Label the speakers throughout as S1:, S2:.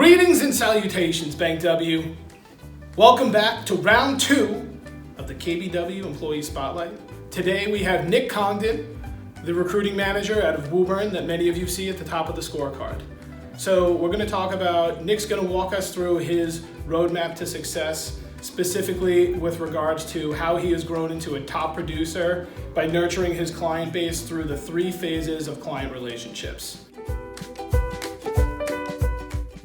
S1: Greetings and salutations, Bank W. Welcome back to round 2 of the KBW Employee Spotlight. Today we have Nick Congdon, the recruiting manager out of Woburn that many of you see at the top of the scorecard. So we're going to talk about, Nick's going to walk us through his roadmap to success, specifically with regards to how he has grown into a top producer by nurturing his client base through the 3 phases of client relationships.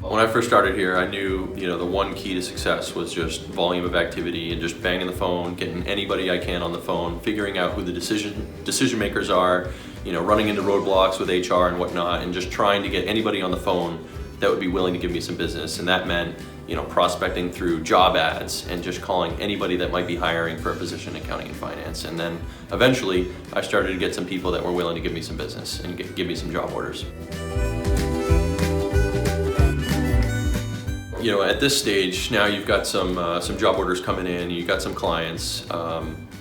S2: When I first started here, I knew, the one key to success was just volume of activity and just banging the phone, getting anybody I can on the phone, figuring out who the decision makers are, running into roadblocks with HR and whatnot, and just trying to get anybody on the phone that would be willing to give me some business. And that meant, prospecting through job ads and just calling anybody that might be hiring for a position in accounting and finance. And then eventually I started to get some people that were willing to give me some business and give me some job orders. At this stage, now you've got some job orders coming in, you've got some clients,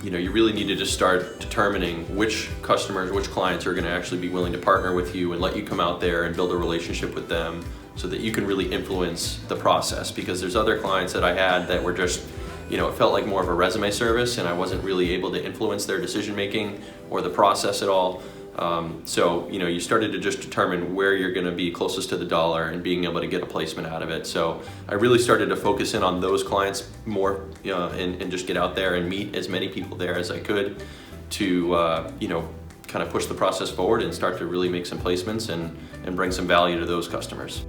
S2: you really need to just start determining which customers, which clients are gonna actually be willing to partner with you and let you come out there and build a relationship with them so that you can really influence the process. Because there's other clients that I had that were just, it felt like more of a resume service and I wasn't really able to influence their decision making or the process at all. So you started to just determine where you're going to be closest to the dollar and being able to get a placement out of it. So I really started to focus in on those clients more, and just get out there and meet as many people there as I could to, kind of push the process forward and start to really make some placements and bring some value to those customers.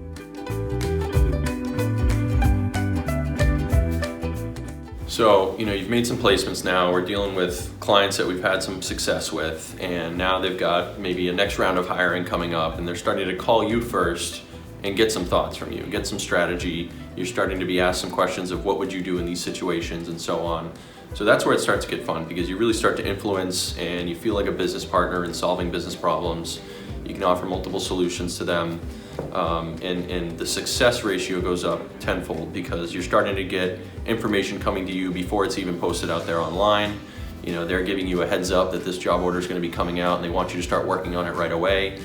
S2: So, you've made some placements now. We're dealing with clients that we've had some success with, and now they've got maybe a next round of hiring coming up, and they're starting to call you first and get some thoughts from you, get some strategy. You're starting to be asked some questions of what would you do in these situations and so on. So that's where it starts to get fun, because you really start to influence and you feel like a business partner in solving business problems. You can offer multiple solutions to them. And the success ratio goes up tenfold because you're starting to get information coming to you before it's even posted out there online. They're giving you a heads up that this job order is going to be coming out and they want you to start working on it right away.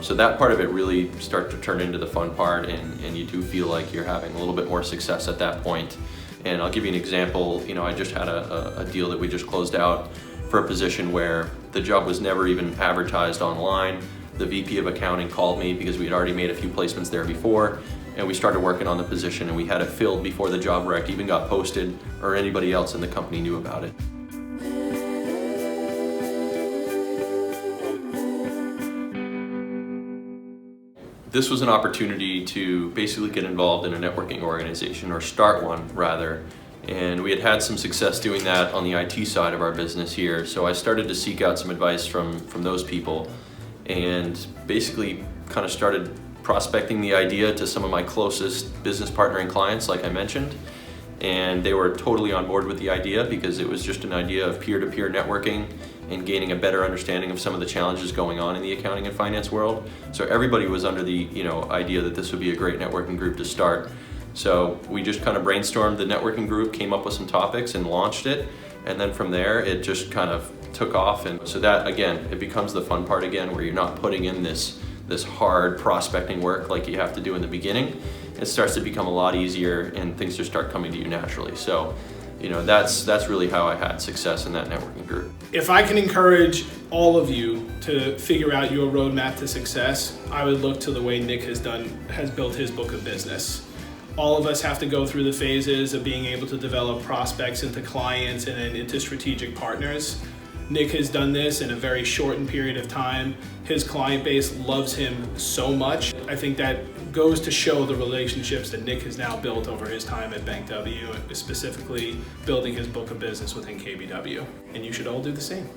S2: So that part of it really starts to turn into the fun part, and you do feel like you're having a little bit more success at that point. And I'll give you an example. I just had a deal that we just closed out for a position where the job was never even advertised online. The VP of accounting called me because we had already made a few placements there before, and we started working on the position, and we had it filled before the job rec even got posted or anybody else in the company knew about it. This was an opportunity to basically get involved in a networking organization, or start one rather, and we had some success doing that on the IT side of our business here. So I started to seek out some advice from those people, and basically kind of started prospecting the idea to some of my closest business partnering clients, like I mentioned, and they were totally on board with the idea because it was just an idea of peer-to-peer networking and gaining a better understanding of some of the challenges going on in the accounting and finance world. So everybody was under the idea that this would be a great networking group to start. So we just kind of brainstormed the networking group, came up with some topics and launched it, and then from there it just kind of took off. And so that, again, it becomes the fun part again, where you're not putting in this hard prospecting work like you have to do in the beginning. It starts to become a lot easier and things just start coming to you naturally. So that's really how I had success in that networking group.
S1: If I can encourage all of you to figure out your roadmap to success, I would look to the way Nick has built his book of business. All of us have to go through the phases of being able to develop prospects into clients and then into strategic partners. Nick has done this in a very shortened period of time. His client base loves him so much. I think that goes to show the relationships that Nick has now built over his time at Bank W, specifically building his book of business within KBW. And you should all do the same.